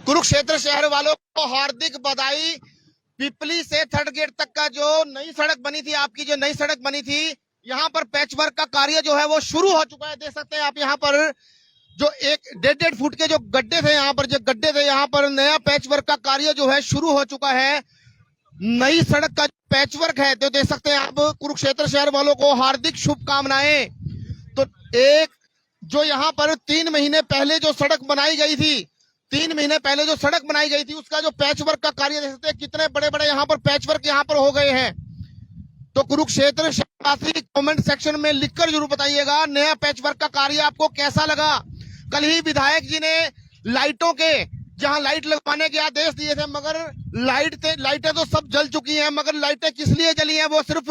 कुरुक्षेत्र शहर वालों को हार्दिक बधाई। पिपली से थर्ड गेट तक का जो नई सड़क बनी थी, आपकी जो नई सड़क बनी थी, यहाँ पर पैचवर्क का कार्य जो है वो शुरू हो चुका है। देख सकते हैं आप यहाँ पर जो एक 1.5 फुट के जो गड्ढे थे, यहाँ पर जो गड्ढे थे, यहाँ पर नया पैचवर्क का कार्य जो है शुरू हो चुका है। नई सड़क का पैचवर्क है, तो देख सकते हैं आप। कुरुक्षेत्र शहर वालों को हार्दिक शुभकामनाएं। तो एक जो यहाँ पर 3 महीने पहले जो सड़क बनाई गई थी, 3 महीने पहले जो सड़क बनाई गई थी, उसका जो पैचवर्क का कार्य देख सकते हैं, कितने बड़े बड़े यहाँ पर पैचवर्क यहाँ पर हो गए हैं। तो कुरुक्षेत्र शहरवासी कमेंट सेक्शन में लिखकर जरूर बताइएगा नया पैचवर्क का कार्य आपको कैसा लगा। कल ही विधायक जी ने लाइटों के जहां लाइट लगवाने के आदेश दिए थे, मगर लाइटें तो सब जल चुकी हैं। मगर लाइटें किस लिए जली हैं? वो सिर्फ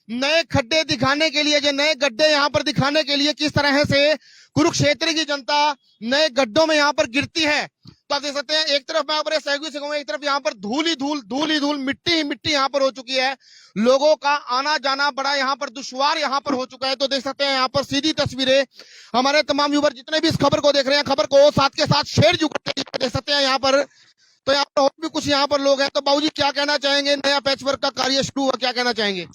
नए खड्डे दिखाने के लिए, जो नए गड्ढे यहाँ पर दिखाने के लिए, किस तरह से कुरुक्षेत्र की जनता नए गड्ढों में यहाँ पर गिरती है। तो आप देख सकते हैं, एक तरफ मैं अपने सहयोगी से कहूंगा, एक तरफ यहाँ पर धूल ही धूल, मिट्टी ही मिट्टी यहाँ पर हो चुकी है। लोगों का आना जाना बड़ा यहाँ पर दुश्वार यहाँ पर हो चुका है। तो देख सकते हैं यहाँ पर सीधी तस्वीरें। हमारे तमाम व्यूवर जितने भी इस खबर को देख रहे हैं, खबर को साथ के साथ शेयर जरूर करें। देख सकते हैं यहाँ पर, तो यहाँ पर और भी कुछ यहाँ पर लोग हैं। तो बाबूजी क्या कहना चाहेंगे? नया पैचवर्क का कार्य शुरू हुआ, क्या कहना चाहेंगे?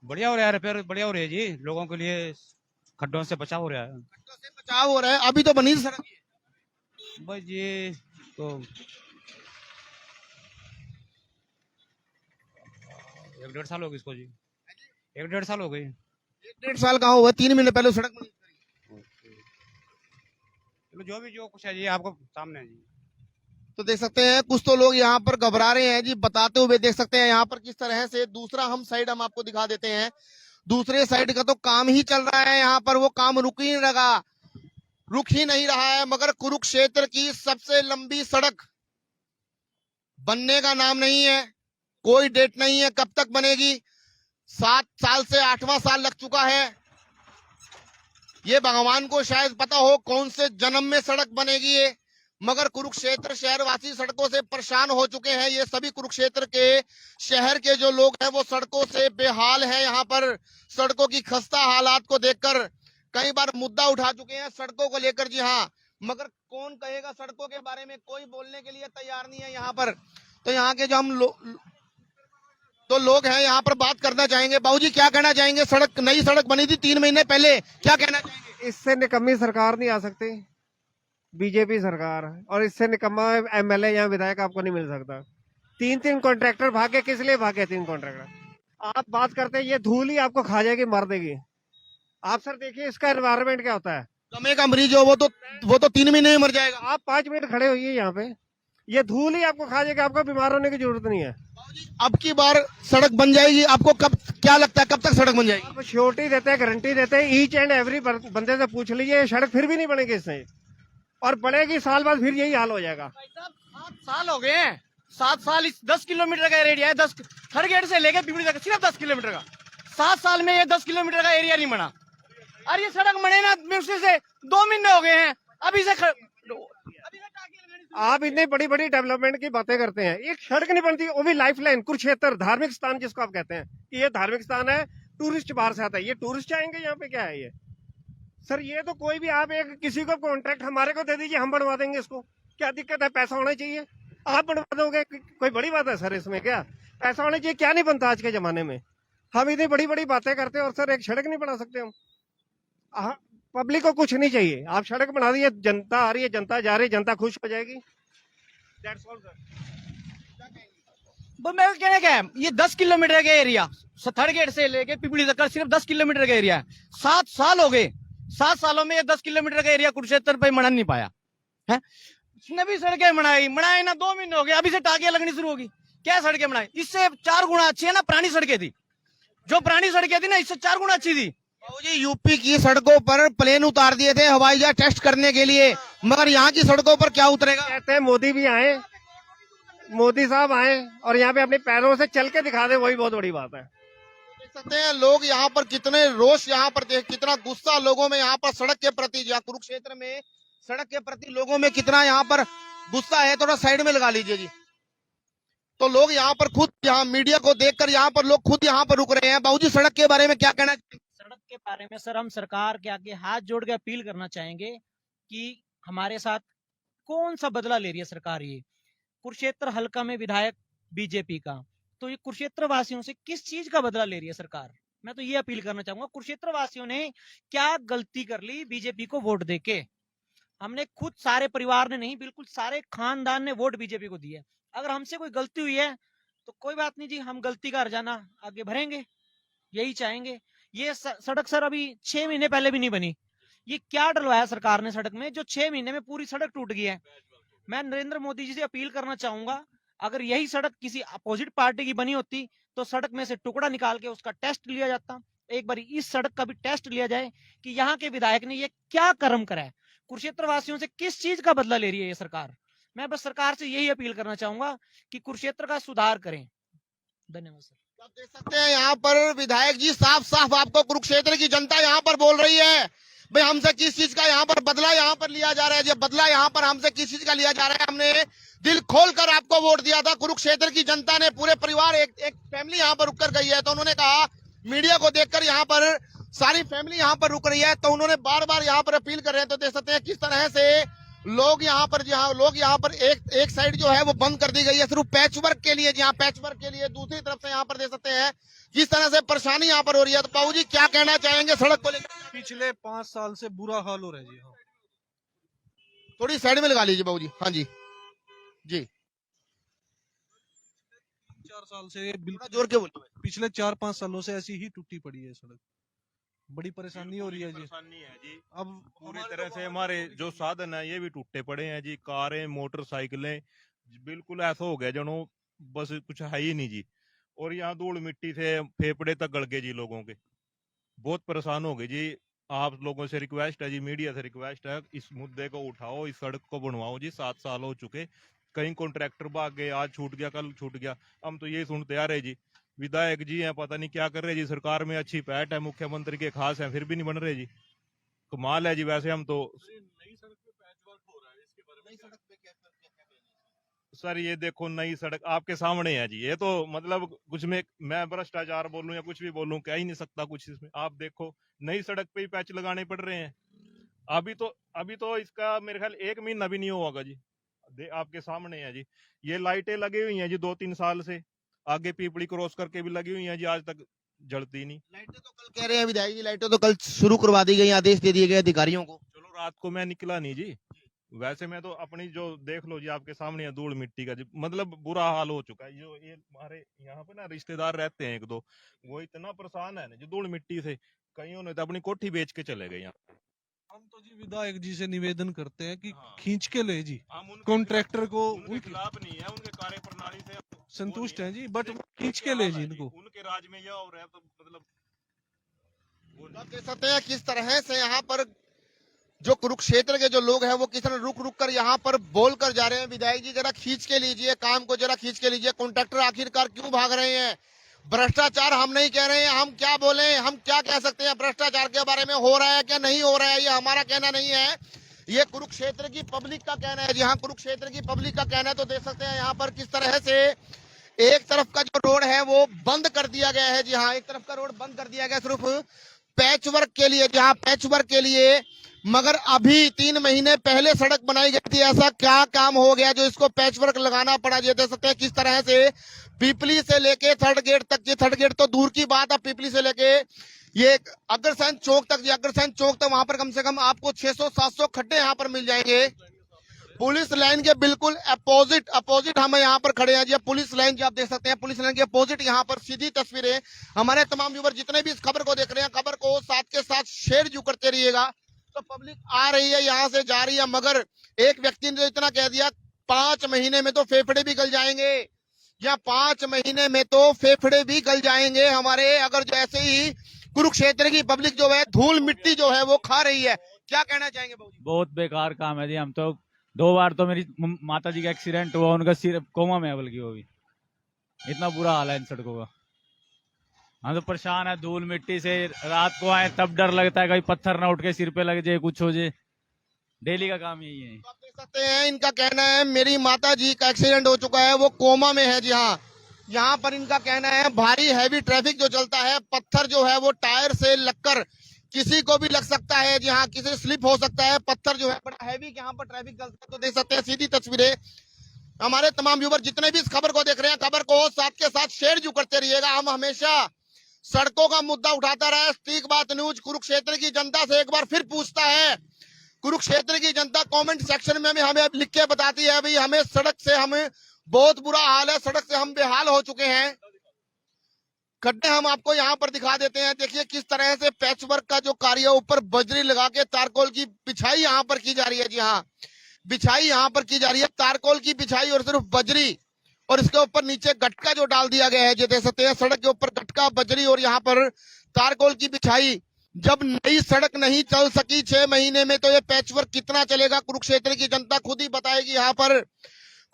बढ़िया हो रहा है, रिपेयर बढ़िया हो रही है जी। लोगों के लिए खड्डों से बचाव हो रहा है। खड्डों से बचाव हो रहा है। अभी तो बनी सड़क है बस ये तो 1-1.5 साल हो गए इसको जी। 1-1.5 साल हो गई। 1-1.5 साल कहाँ हुआ? 3 महीने पहले सड़क बनी। चलो जो भी जो कुछ है जी आपको सामने है जी। तो देख सकते हैं कुछ तो लोग यहाँ पर घबरा रहे हैं जी, बताते हुए। देख सकते हैं यहाँ पर किस तरह से दूसरा साइड हम आपको दिखा देते हैं। दूसरे साइड का तो काम ही चल रहा है यहाँ पर, वो काम रुक ही नहीं रहा है। मगर कुरुक्षेत्र की सबसे लंबी सड़क बनने का नाम नहीं है, कोई डेट नहीं है कब तक बनेगी। 7 साल से 8वां साल लग चुका है। ये भगवान को शायद पता हो कौन से जन्म में सड़क बनेगी ये। मगर कुरुक्षेत्र शहरवासी सड़कों से परेशान हो चुके हैं। ये सभी कुरुक्षेत्र के शहर के जो लोग हैं वो सड़कों से बेहाल हैं। यहाँ पर सड़कों की खस्ता हालात को देखकर कई बार मुद्दा उठा चुके हैं सड़कों को लेकर, जी हाँ। मगर कौन कहेगा सड़कों के बारे में? कोई बोलने के लिए तैयार नहीं है यहाँ पर। तो यहाँ के जो हम लोग हैं यहाँ पर बात करना चाहेंगे। बाबूजी क्या कहना चाहेंगे? नई सड़क बनी थी 3 महीने पहले, क्या कहना चाहेंगे? इससे निकम्मी सरकार नहीं आ सकती, बीजेपी सरकार। और इससे निकम्मा एमएलए या विधायक आपको नहीं मिल सकता। 3 कॉन्ट्रैक्टर भागे, किस लिए भागे 3 कॉन्ट्रैक्टर? आप बात करते हैं, ये धूल ही आपको खा जाएगी, मार देगी। आप सर देखिए इसका एनवायरनमेंट क्या होता है। दमे का मरीज हो वो तो 3 महीने में मर जाएगा। आप 5 मिनट खड़े होइए यहाँ पे, ये धूल ही आपको खा जाएगी, आपको बीमार होने की जरूरत नहीं है। अब की बार सड़क बन जाएगी, आपको कब, क्या लगता है कब तक सड़क बन जाएगी? आप श्योरिटी देते हैं, गारंटी देते हैं, ईच एंड एवरी बंदे से पूछ लीजिए, सड़क फिर भी नहीं बनेगी इससे, और बढ़ेगी साल बाद फिर यही हाल हो जाएगा। 7 साल हो गए हैं। 7 साल, 10 किलोमीटर का एरिया है। 10 हर गेट से लेकर पिपली तक सिर्फ 10 किलोमीटर का। 7 साल में ये 10 किलोमीटर का एरिया नहीं बना। और ये सड़क बने ना मुश्किल से 2 महीने हो गए हैं। अभी से आप इतनी बड़ी बड़ी डेवलपमेंट की बातें करते हैं, एक सड़क नहीं बनती, वो भी लाइफ लाइन। कुरुक्षेत्र धार्मिक स्थान जिसको आप कहते हैं कि ये धार्मिक स्थान है, टूरिस्ट बाहर से आता है, ये टूरिस्ट आएंगे यहाँ पे? क्या है ये सर? ये तो कोई भी आप एक किसी को कॉन्ट्रैक्ट हमारे को दे दीजिए, हम बनवा देंगे इसको। क्या दिक्कत है? पैसा होना चाहिए, आप बनवा दोगे, कोई बड़ी बात है सर इसमें? क्या पैसा होना चाहिए? क्या नहीं बनता आज के जमाने में? हम इतनी बड़ी बड़ी बातें करते हैं और सर एक सड़क नहीं बना सकते हम? पब्लिक को कुछ नहीं चाहिए, आप सड़क बना दीजिए, जनता आ रही है, जनता जा रही है, जनता खुश हो जाएगी। That's all sir. मेरा कहना क्या है, ये 10 किलोमीटर का एरिया थर्ड गेट से लेके पिपली तक सिर्फ 10 किलोमीटर का एरिया है। 7 साल हो गए। 7 सालों में ये 10 किलोमीटर का एरिया कुरुक्षेत्र पे बना नहीं पाया है। इसने भी सड़कें बनाई ना, 2 महीने हो गए, अभी से टाकियां लगनी शुरू होगी। क्या सड़कें बनाई? इससे 4 गुना अच्छी है ना पुरानी सड़कें थी। जो पुरानी सड़कें थी ना, इससे 4 गुना अच्छी थी। जी यूपी की सड़कों पर प्लेन उतार दिए थे हवाई जहाज टेस्ट करने के लिए, मगर यहाँ की सड़कों पर क्या उतरेगा? कहते हैं मोदी भी आए, मोदी साहब आए और यहाँ पे अपने पैरों से चल के दिखा दे, वही बहुत बड़ी बात है। देख सकते हैं लोग यहाँ पर कितने रोष, यहाँ पर देख कितना गुस्सा लोगों में यहाँ पर सड़क के प्रति, जहाँ कुरुक्षेत्र में सड़क के प्रति लोगों में कितना यहाँ पर गुस्सा है। थोड़ा साइड में लगा लीजिए जी। तो लोग यहाँ पर खुद, यहाँ मीडिया को देखकर यहाँ पर लोग खुद यहाँ पर रुक रहे हैं। बाबूजी सड़क के बारे में क्या कहना? सड़क के बारे में सर हम सरकार के आगे हाथ जोड़ के अपील करना चाहेंगे कि हमारे साथ कौन सा बदला ले रही है सरकार? ये कुरुक्षेत्र हल्का में विधायक बीजेपी का, तो ये कुरुक्षेत्र वासियों से किस चीज का बदला ले रही है सरकार? मैं तो ये अपील करना चाहूंगा, कुरुक्षेत्र वासियों ने क्या गलती कर ली बीजेपी को वोट देके? हमने खुद सारे परिवार ने नहीं, बिल्कुल सारे खानदान ने वोट बीजेपी को दिया। अगर हमसे कोई गलती हुई है तो कोई बात नहीं जी, हम गलती का हर्जाना आगे भरेंगे, यही चाहेंगे। ये सड़क सर अभी 6 महीने पहले भी नहीं बनी, ये क्या डलवाया सरकार ने सड़क में जो 6 महीने में पूरी सड़क टूट गई है? मैं नरेंद्र मोदी जी से अपील करना चाहूंगा, अगर यही सड़क किसी अपोजिट पार्टी की बनी होती तो सड़क में से टुकड़ा निकाल के उसका टेस्ट लिया जाता। एक बार इस सड़क का भी टेस्ट लिया जाए कि यहाँ के विधायक ने ये क्या कर्म करा है, कुरुक्षेत्र वासियों से किस चीज का बदला ले रही है ये सरकार। मैं बस सरकार से यही अपील करना चाहूंगा कि कुरुक्षेत्र का सुधार करें। धन्यवाद सर। आप देख सकते हैं यहाँ पर विधायक जी साफ साफ आपको कुरुक्षेत्र की जनता यहाँ पर बोल रही है, भाई हमसे किस चीज का यहाँ पर बदला यहाँ पर लिया जा रहा है, जब बदला यहाँ पर हमसे किस चीज का लिया जा रहा है। हमने दिल खोलकर आपको वोट दिया था, कुरुक्षेत्र की जनता ने, पूरे परिवार, एक फैमिली यहाँ पर रुक कर गई है, तो उन्होंने कहा मीडिया को देखकर यहाँ पर सारी फैमिली यहाँ पर रुक रही है, तो उन्होंने बार बार यहाँ पर अपील कर रहे हैं। तो देख सकते हैं किस तरह से लोग यहाँ पर एक साइड जो है वो बंद कर दी गई है सिर्फ पैच वर्क के लिए, जहाँ पैच वर्क के लिए दूसरी तरफ से यहाँ पर देख सकते हैं किस तरह से परेशानी यहाँ पर हो रही है। तो बाबू जी क्या कहना चाहेंगे सड़क को लेकर? पिछले 5 साल से बुरा हाल हो रहा है जी। हाँ, थोड़ी साइड में लगा लीजिए बाबू जी। हाँ जी जी, 4 साल से थोड़ा जोर के बोलिए। पिछले 4-5 सालों से ऐसी ही टूटी पड़ी है सड़क। बड़ी परेशानी हो रही है जी। परेशानी है जी, अब पूरी तरह से हमारे जो साधन है ये भी टूटे पड़े हैं जी, कारें मोटरसाइकिलें बिल्कुल ऐसा हो गया जनो बस कुछ है ही नहीं जी। और यहाँ धूल मिट्टी से फेफड़े तक गड़ गए जी लोगों के, बहुत परेशान हो गए जी। आप लोगों से रिक्वेस्ट है जी, मीडिया से रिक्वेस्ट है, इस मुद्दे को उठाओ, इस सड़क को बनवाओ जी। 7 साल हो चुके, कहीं कॉन्ट्रैक्टर भाग गए, आज छूट गया कल छूट गया, हम तो यही सुनते आ रहे जी। विधायक जी हैं पता नहीं क्या कर रहे जी, सरकार में अच्छी पैठ है, मुख्यमंत्री के खास हैं, फिर भी नहीं बन रहे जी। कमाल है जी। वैसे हम तो नई सड़क पे पैच वर्क हो रहा है, इसके बारे में सर ये देखो नई सड़क आपके सामने है जी, ये तो मतलब कुछ में मैं भ्रष्टाचार बोलूं या कुछ भी बोलूं कह ही नहीं सकता कुछ इसमें। आप देखो नई सड़क पे ही पैच लगाने पड़ रहे हैं। अभी तो इसका मेरे ख्याल 1 महीना भी नहीं होगा जी। आपके सामने है जी, ये लाइटें लगी हुई हैं जी 2-3 साल से, आगे पीपड़ी क्रॉस करके भी लगी हुई हैं जी, आज तक जलती नहीं। लाइटें तो कल कह रहे हैं विधायक जी, लाइटें तो कल शुरू करवा दी गई, आदेश दे दिए गए अधिकारियों को। चलो रात को मैं निकला नहीं जी, वैसे मैं तो अपनी जो देख लो जी आपके सामने है धूल मिट्टी का जी, मतलब बुरा हाल हो चुका है। जो ये हमारे यहाँ पे ना रिश्तेदार रहते हैं 1-2, वो इतना परेशान है ना जी धूल मिट्टी से, कईयों ने तो अपनी कोठी बेच के चले गए यहाँ। हम तो जी विधायक जी से निवेदन करते हैं कि हाँ। खींच के ले जी, हम उनके कॉन्ट्रैक्टर को उनके खिलाफ नहीं है, उनके कार्य प्रणाली से संतुष्ट हैं जी, बट खींच के ले जी इनको। उनके राज में यह हो रहा है तो मतलब आप देख सकते हैं किस तरह से यहाँ पर जो कुरुक्षेत्र के जो लोग हैं वो किस तरह रुक रुक कर यहाँ पर बोल कर जा रहे हैं, विधायक जी जरा खींच के लीजिए, काम को जरा खींच के लीजिए। कॉन्ट्रैक्टर आखिरकार क्यों भाग रहे हैं? भ्रष्टाचार हम नहीं कह रहे हैं, हम क्या बोले, हम क्या कह सकते हैं भ्रष्टाचार के बारे में, हो रहा है क्या नहीं हो रहा है, ये हमारा कहना नहीं है, ये कुरुक्षेत्र की पब्लिक का कहना है। जहाँ कुरुक्षेत्र की पब्लिक का कहना है तो देख सकते हैं यहाँ पर किस तरह से एक तरफ का जो रोड है वो बंद कर दिया गया है। जी हाँ, एक तरफ का रोड बंद कर दिया गया सिर्फ पैच वर्क के लिए, जहाँ पैच वर्क के लिए, मगर अभी 3 महीने पहले सड़क बनाई गई थी। ऐसा क्या काम हो गया जो इसको पैच वर्क लगाना पड़ा? ये देख सकते हैं किस तरह से पीपली से लेके थर्ड गेट तक, ये थर्ड गेट तो दूर की बात है, पीपली से लेके ये अग्रसेन चौक तक, अग्रसेन चौक तक वहां पर कम से कम आपको 600-700 खड्डे यहाँ पर मिल जाएंगे। पुलिस लाइन के बिल्कुल अपोजिट हम यहाँ पर खड़े हैं जी। पुलिस लाइन जी आप देख सकते हैं, पुलिस लाइन के अपोजिट यहाँ पर सीधी तस्वीरें। हमारे तमाम व्यूअर जितने भी इस खबर को देख रहे हैं, खबर को साथ के साथ शेयर जू करते रहिएगा। तो पब्लिक आ रही है, यहाँ से जा रही है, मगर एक व्यक्ति ने इतना कह दिया 5 महीने में तो फेफड़े भी गल जाएंगे, या 5 महीने में तो फेफड़े भी गल जाएंगे हमारे, अगर जैसे ही कुरुक्षेत्र की पब्लिक जो है धूल मिट्टी जो है वो खा रही है। क्या कहना चाहेंगे बाबू जी? बहुत बेकार काम है जी। हम तो 2 बार तो मेरी माता जी का एक्सीडेंट हुआ, उनका सिर कोमा में है, बल्कि वो भी इतना बुरा हाल है इन सड़कों का। हम तो परेशान है धूल मिट्टी से, रात को आए तब डर लगता है कहीं पत्थर ना उठ के सिर पे लग जाए, कुछ हो जाए। डेली का काम यही है। तो आप देख सकते हैं इनका कहना है मेरी माता जी का एक्सीडेंट हो चुका है, वो कोमा में है। जी हाँ, यहाँ पर इनका कहना है भारी हैवी ट्रैफिक जो चलता है, पत्थर जो है वो टायर से लगकर किसी को भी लग सकता है, जी हाँ, किसी स्लिप हो सकता है, पत्थर जो है बड़ा हैवी, यहाँ पर ट्रैफिक चलता है। तो देख सकते हैं सीधी तस्वीरें। हमारे तमाम व्यूवर जितने भी इस खबर को देख रहे हैं, खबर को साथ के साथ शेयर जो करते रहिएगा। हम हमेशा सड़कों का मुद्दा उठाता रहा है। स्टीक बात न्यूज कुरुक्षेत्र की जनता से एक बार फिर पूछता है, कुरुक्षेत्र की जनता कमेंट सेक्शन में हमें लिख के बताती है भाई हमें सड़क से हमें बहुत बुरा हाल है, सड़क से हम बेहाल हो चुके हैं। खड्डे हम आपको यहाँ पर दिखा देते हैं। देखिए किस तरह से पैच वर्क का जो कार्य ऊपर बजरी लगा के तारकोल की बिछाई यहाँ पर की जा रही है। जी हाँ, बिछाई यहाँ पर की जा रही है, तारकोल की बिछाई और सिर्फ बजरी, और इसके ऊपर नीचे गटका जो डाल दिया गया है। जो देख सकते हैं सड़क के ऊपर गटका, बजरी और यहाँ पर तारकोल की बिछाई। जब नई सड़क नहीं चल सकी 6 महीने में, तो ये पैचवर्क कितना चलेगा कुरुक्षेत्र की जनता खुद ही बताएगी। यहाँ पर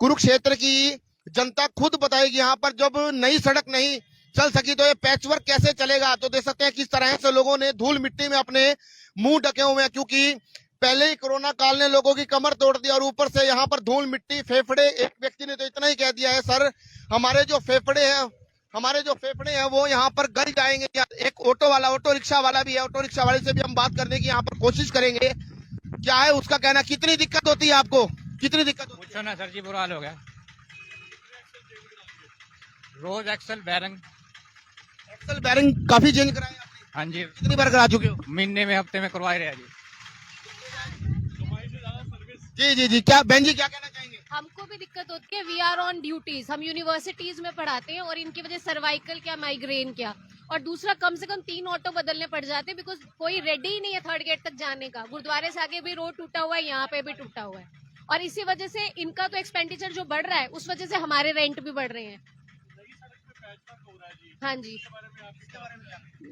कुरुक्षेत्र की जनता खुद बताएगी, यहाँ पर जब नई सड़क नहीं चल सकी तो ये पैचवर्क कैसे चलेगा। तो देख सकते हैं किस तरह से लोगों ने धूल मिट्टी में अपने मुंह ढके हुए हैं, क्योंकि पहले ही कोरोना काल ने लोगों की कमर तोड़ दी और ऊपर से यहाँ पर धूल मिट्टी, फेफड़े। एक व्यक्ति ने तो इतना ही कह दिया है, सर हमारे जो फेफड़े हैं वो यहाँ पर गल जाएंगे। एक ऑटो रिक्शा वाला भी है, ऑटो रिक्शा वाले से भी हम बात करने की यहाँ पर कोशिश करेंगे। क्या है उसका कहना, कितनी दिक्कत होती है आपको, कितनी दिक्कत होती है? पूछो ना सर जी, बुरा हाल हो गया। रोज एक्सल बैरंग। एक्सल बैरिंग काफी चेंज कराए आपने? हाँ जी, कितनी बार करा चुके हो? महीने में हफ्ते में करवा ही रहे जी। जी क्या बहन जी क्या कहना चाहेंगे? हमको भी दिक्कत होती है। वी आर ऑन ड्यूटीज, हम यूनिवर्सिटीज में पढ़ाते हैं और इनकी वजह सर्वाइकल क्या, माइग्रेन क्या, और दूसरा कम से कम 3 ऑटो बदलने पड़ जाते हैं, बिकॉज कोई रेडी ही नहीं है थर्ड गेट तक जाने का। गुरुद्वारे से आगे भी रोड टूटा हुआ है, यहाँ पे भी टूटा हुआ है, और इसी वजह से इनका तो एक्सपेंडिचर जो बढ़ रहा है, उस वजह से हमारे रेंट भी बढ़ रहे हैं। हाँ जी,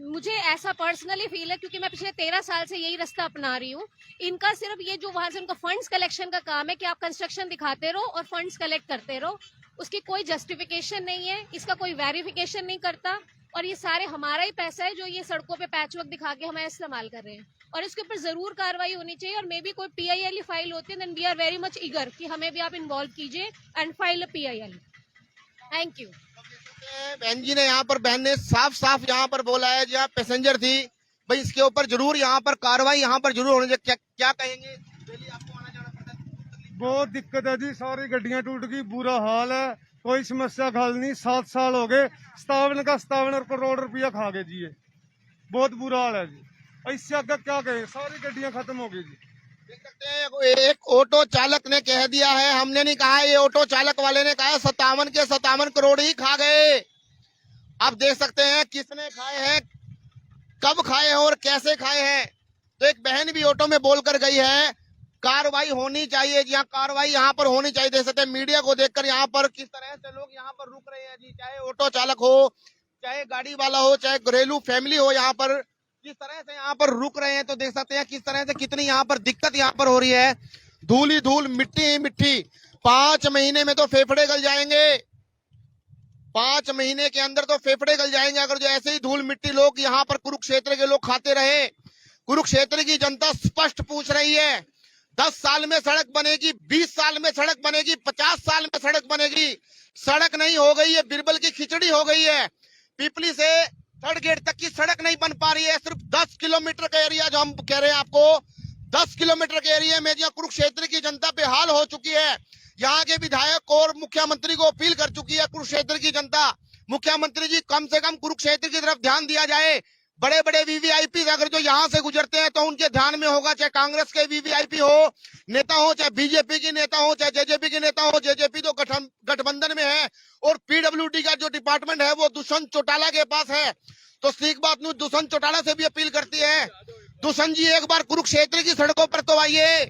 मुझे ऐसा पर्सनली फील है, क्योंकि मैं पिछले 13 साल से यही रास्ता अपना रही हूँ। इनका सिर्फ ये जो वहां से उनका फंड्स कलेक्शन का काम है कि आप कंस्ट्रक्शन दिखाते रहो और फंड्स कलेक्ट करते रहो, उसकी कोई जस्टिफिकेशन नहीं है, इसका कोई वेरिफिकेशन नहीं करता, और ये सारे हमारा ही पैसा है जो ये सड़कों पे पैचवर्क दिखा के हमें इस्तेमाल कर रहे हैं, और इसके ऊपर जरूर कार्रवाई होनी चाहिए। और मे बी कोई PIL फाइल होती है, then we are very much eager कि हमें भी आप इन्वॉल्व कीजिए and file a PIL। Thank you. बहन जी ने यहाँ पर, बहन ने साफ यहाँ पर बोला है, जहाँ पैसेंजर थी भाई इसके ऊपर जरूर यहाँ पर कार्रवाई यहाँ पर जरूर होनी चाहिए। क्या कहेंगे? डेली आपको आना जाना पड़ता है? बहुत दिक्कत है जी, सारी गड्डियां टूट गई, बुरा हाल है, कोई समस्या का हल नहीं। 7 साल हो गए, 57 करोड़ रुपया खा गए जी, ये बहुत बुरा हाल है जी। इससे आगे क्या कहें, सारी गड्डियां खत्म हो गई जी। देख सकते हैं एक ऑटो चालक ने कह दिया है, हमने नहीं कहा, ये ऑटो चालक वाले ने कहा 57 के 57 करोड़ ही खा गए। आप देख सकते हैं किसने खाए हैं, कब खाए हैं और कैसे खाए हैं। तो एक बहन भी ऑटो में बोलकर गई है कार्रवाई होनी चाहिए। जी हाँ, कार्रवाई यहाँ पर होनी चाहिए। देख सकते हैं मीडिया को देखकर यहाँ पर किस तरह से लोग यहाँ पर रुक रहे हैं जी, चाहे ऑटो चालक हो, चाहे गाड़ी वाला हो, चाहे घरेलू फैमिली हो, यहाँ पर किस तरह से यहाँ पर रुक रहे हैं। तो देख सकते हैं किस तरह से कितनी यहाँ पर दिक्कत यहाँ पर हो रही है। धूल ही धूल, मिट्टी ही मिट्टी। 5 महीने में तो फेफड़े गल जाएंगे, 5 महीने के अंदर तो फेफड़े गल जाएंगे अगर जो ऐसे ही धूल मिट्टी लोग यहाँ पर कुरुक्षेत्र के लोग खाते रहे। कुरुक्षेत्र की जनता स्पष्ट पूछ रही है, 10 साल में सड़क बनेगी, 20 साल में सड़क बनेगी, 50 साल में सड़क बनेगी, सड़क नहीं हो गई है, बिरबल की खिचड़ी हो गई है। पिपली से थर्ड गेट तक की सड़क नहीं बन पा रही है। सिर्फ 10 किलोमीटर का एरिया जो हम कह रहे हैं आपको, 10 किलोमीटर के एरिया में जहाँ कुरुक्षेत्र की जनता बेहाल हो चुकी है। यहाँ के विधायक और मुख्यमंत्री को अपील कर चुकी है कुरुक्षेत्र की जनता, मुख्यमंत्री जी कम से कम कुरुक्षेत्र की तरफ ध्यान दिया जाए। बड़े बड़े VVIP अगर जो यहाँ से गुजरते हैं तो उनके ध्यान में होगा, चाहे कांग्रेस के VVIP हो नेता हो, चाहे BJP की नेता हो, चाहे JJP की नेता हो। JJP तो गठबंधन में है और PWD का जो डिपार्टमेंट है वो दुष्यंत चौटाला के पास है। तो सीख बात न्यूज दुष्यंत चौटाला से भी अपील करती है, दुष्यंत जी एक बार कुरुक्षेत्र की सड़कों पर तो आइए,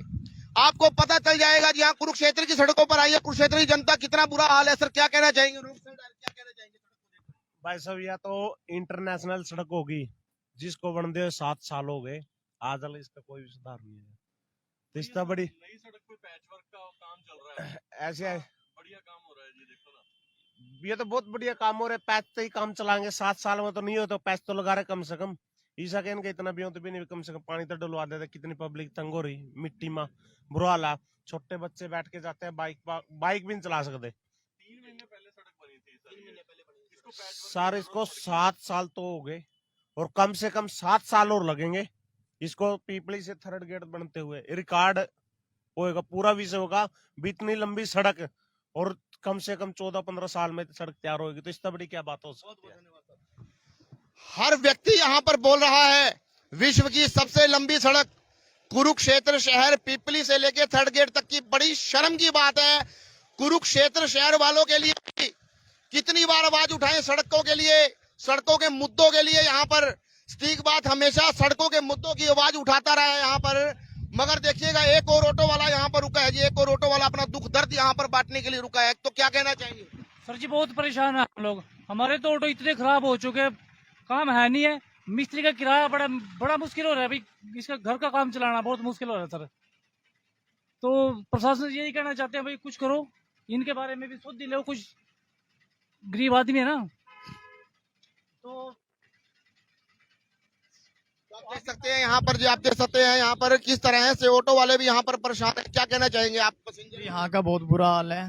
आपको पता चल जाएगा। जी हाँ, कुरुक्षेत्र की सड़कों पर आइए, कुरुक्षेत्र की जनता कितना बुरा हाल है। सर क्या कहना चाहेंगे, क्या कहना चाहेंगे? भाई साहब, या तो इंटरनेशनल सड़क होगी जिसको बनते हुए 7 साल हो गए, आज तक इसका कोई भी सुधार नहीं है। रिश्ता बड़ी नई सड़क पे पैचवर्क का काम चल रहा है, ऐसे है, बढ़िया काम हो रहा है जी, देखो ना। ये तो बहुत बढ़िया काम हो रहा है। पैच से ही काम चलाएंगे, 7 साल में तो नहीं हो, तो पैच तो लगा रहे कम से कम। ईसा के इनके इतना भी हो तो भी नहीं, कम से कम पानी तो डलवा देते। कितनी पब्लिक तंग हो रही मिट्टी में, बुरा हाल है। छोटे बच्चे बैठ के जाते हैं, बाइक भी नहीं चला सकते। 3 महीने पहले सड़क बनी थी, 3 महीने पहले सर इसको 7 साल तो हो गए और कम से कम 7 साल और लगेंगे इसको पीपली से थर्ड गेट बनते हुए रिकॉर्ड होएगा, पूरा विषय होगा भी इतनी लंबी सड़क और कम से कम 14-15 साल में सड़क तैयार होगी, तो इससे बड़ी क्या बात हो सकती है। हर व्यक्ति यहाँ पर बोल रहा है विश्व की सबसे लंबी सड़क कुरुक्षेत्र शहर पीपली से लेके थर्ड गेट तक की, बड़ी शर्म की बात है। कुरुक्षेत्र शहर वालों के लिए कितनी बार आवाज उठाएं सड़कों के लिए, सड़कों के मुद्दों के लिए। यहाँ पर स्टीक बात हमेशा सड़कों के मुद्दों की आवाज उठाता रहा है यहाँ पर, मगर देखिएगा एक और ऑटो वाला यहाँ पर रुका है जी, एक और ऑटो वाला अपना दुख दर्द यहाँ पर बांटने के लिए रुका है। तो क्या कहना चाहिए सर जी? बहुत परेशान है हम लोग, हमारे तो ऑटो इतने खराब हो चुके हैं, काम है नहीं है, मिस्त्री का किराया बड़ा मुश्किल हो रहा है भाई, इसका घर का काम चलाना बहुत मुश्किल हो रहा है सर। तो प्रशासन से यही कहना चाहते हैं भाई कुछ करो, इनके बारे में भी सोच लो, कुछ गरीब आदमी है ना। तो आप देख सकते हैं यहाँ पर जी, आप देख सकते हैं यहाँ पर किस तरह से ऑटो वाले भी यहाँ पर परेशान है। क्या कहना चाहेंगे आप पैसेंजर? यहाँ का बहुत बुरा हाल है,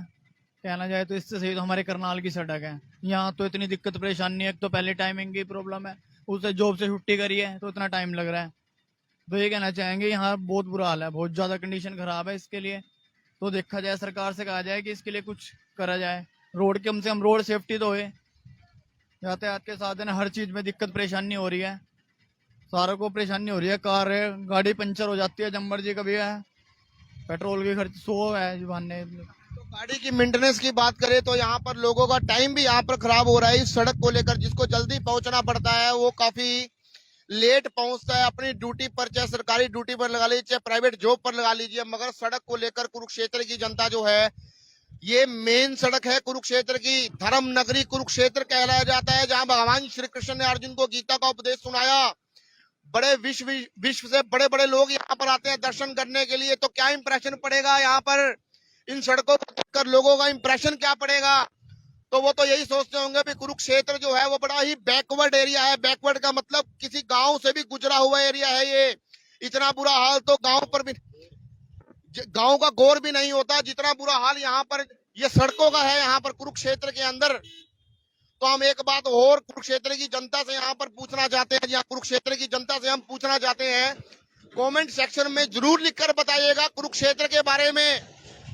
कहना जाए तो इससे सही तो हमारे करनाल की सड़क है। यहाँ तो इतनी दिक्कत परेशानी है, एक तो पहले टाइमिंग की प्रॉब्लम है, उससे जॉब से छुट्टी करी है तो इतना टाइम लग रहा है। तो ये कहना चाहेंगे यहाँ बहुत बुरा हाल है, बहुत ज्यादा कंडीशन खराब है। इसके लिए तो देखा जाए, सरकार से कहा जाए कि इसके लिए कुछ करा जाए, रोड कम से कम रोड सेफ्टी तो हो, यातायात के साधन हर चीज में दिक्कत परेशानी हो रही है, सारों को परेशानी हो रही है। कार है, गाड़ी पंचर हो जाती है जम्बर जी, कभी है पेट्रोल की खर्च 100 है जुबाने। तो गाड़ी की मेंटेनेंस की बात करें तो यहाँ पर लोगों का टाइम भी यहाँ पर खराब हो रहा है इस सड़क को लेकर। जिसको जल्दी पहुंचना पड़ता है वो काफी लेट पहुंचता है अपनी ड्यूटी पर, चाहे सरकारी ड्यूटी पर लगा लीजिए, चाहे प्राइवेट जॉब पर लगा लीजिए। मगर सड़क को लेकर कुरुक्षेत्र की जनता जो है, ये मेन सड़क है कुरुक्षेत्र की, धर्म नगरी कुरुक्षेत्र कहलाया जाता है, जहाँ भगवान श्री कृष्ण ने अर्जुन को गीता का उपदेश सुनाया। बड़े विश्व से बड़े बड़े लोग यहाँ पर आते हैं दर्शन करने के लिए। तो क्या इंप्रेशन पड़ेगा यहाँ पर इन सड़कों को देखकर, लोगों का इंप्रेशन क्या पड़ेगा? तो वो तो यही सोचते होंगे भी कुरुक्षेत्र जो है वो बड़ा ही बैकवर्ड एरिया है। बैकवर्ड का मतलब किसी गांव से भी गुजरा हुआ एरिया है ये। इतना बुरा हाल तो गांव पर भी, गांव का गौर भी नहीं होता जितना बुरा हाल यहाँ पर ये सड़कों का है यहाँ पर कुरुक्षेत्र के अंदर। तो हम एक बात और कुरुक्षेत्र की जनता से यहाँ पर पूछना चाहते हैं, यहाँ कुरुक्षेत्र की जनता से हम पूछना चाहते हैं, कमेंट सेक्शन में जरूर लिखकर बताइएगा कुरुक्षेत्र के बारे में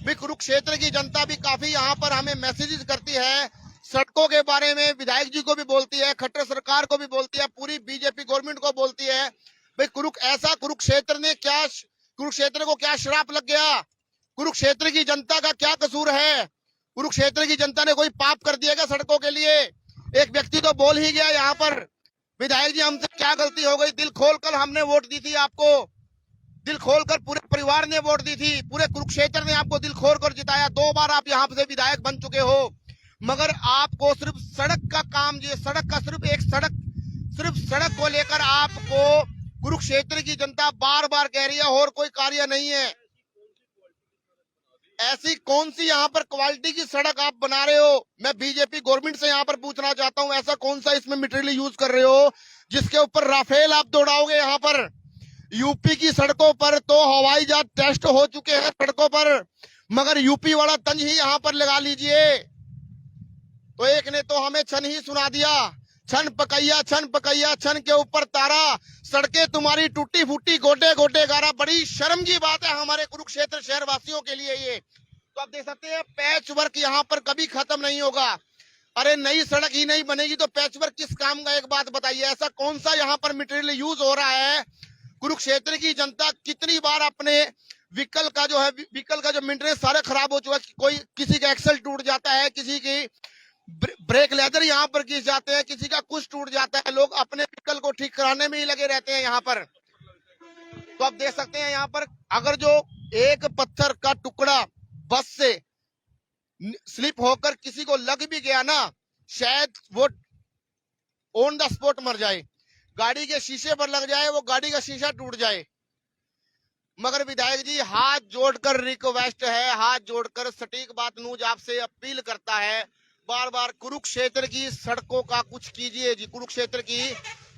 भी। कुरुक्षेत्र की जनता भी काफी यहाँ पर हमें मैसेजेस करती है, सड़कों के बारे में विधायक जी को भी बोलती है, खट्टर सरकार को भी बोलती है, पूरी बीजेपी गवर्नमेंट को बोलती है भाई ऐसा कुरुक्षेत्र ने क्या, कुरुक्षेत्र को क्या श्राप लग गया, कुरुक्षेत्र की जनता का क्या कसूर है, कुरुक्षेत्र की जनता ने कोई पाप कर दिया क्या सड़कों के लिए? एक व्यक्ति तो बोल ही गया यहाँ पर, विधायक जी हमसे क्या गलती हो गई, दिल खोलकर हमने वोट दी थी आपको, दिल खोलकर पूरे परिवार ने वोट दी थी, पूरे कुरुक्षेत्र ने आपको दिल खोलकर जिताया, 2 बार आप यहाँ से विधायक बन चुके हो। मगर आपको सिर्फ सड़क का काम, ये सड़क का सिर्फ सड़क को लेकर आपको कुरुक्षेत्र की जनता बार बार कह रही है, और कोई कार्य नहीं है। ऐसी कौन सी यहाँ पर क्वालिटी की सड़क आप बना रहे हो? मैं बीजेपी गवर्नमेंट से यहाँ पर पूछना चाहता हूँ, ऐसा कौन सा इसमें मटेरियल यूज कर रहे हो जिसके ऊपर राफेल आप दौड़ाओगे? यहाँ पर यूपी की सड़कों पर तो हवाई जहाज टेस्ट हो चुके हैं सड़कों पर, मगर यूपी वाला तंज ही यहाँ पर लगा लीजिए। तो एक ने तो हमें छन ही सुना दिया, छन पकैया छन के ऊपर तारा, सड़कें तुम्हारी टूटी फूटी गोटे गोटे गारा। बड़ी शर्म की बात है हमारे कुरुक्षेत्र शहर वासियों के लिए ये। तो आप देख सकते हैं पैच वर्क यहाँ पर कभी खत्म नहीं होगा। अरे नई सड़क ही नहीं बनेगी तो पैच वर्क किस काम का? एक बात बताइए, ऐसा कौन सा यहाँ पर मटेरियल यूज हो रहा है? कुरुक्षेत्र की जनता कितनी बार अपने व्हीकल का जो मेंटेनेंस सारे खराब हो चुका है, कोई किसी का एक्सल टूट जाता है, किसी की ब्रेक लेदर यहाँ पर घिस जाते हैं, किसी का कुछ टूट जाता है, लोग अपने व्हीकल को ठीक कराने में ही लगे रहते हैं यहाँ पर। तो आप देख सकते हैं यहाँ पर अगर जो एक पत्थर का टुकड़ा बस से स्लिप होकर किसी को लग भी गया ना, शायद वो ऑन द स्पॉट मर जाए, गाड़ी के शीशे पर लग जाए, वो गाड़ी का शीशा टूट जाए। मगर विधायक जी हाथ जोड़कर रिक्वेस्ट है, हाथ जोड़कर सटीक बात न्यूज आपसे अपील करता है, बार बार कुरुक्षेत्र की सड़कों का कुछ कीजिए जी, कुरुक्षेत्र की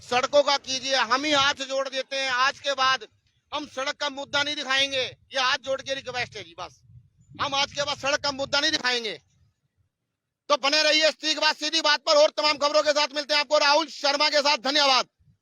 सड़कों का कीजिए। हम ही हाथ जोड़ देते हैं, आज के बाद हम सड़क का मुद्दा नहीं दिखाएंगे, ये हाथ जोड़ के रिक्वेस्ट है जी, बस हम आज के बाद सड़क का मुद्दा नहीं दिखाएंगे। तो बने रहिए सीधी बात पर, और तमाम खबरों के साथ मिलते हैं आपको राहुल शर्मा के साथ। धन्यवाद।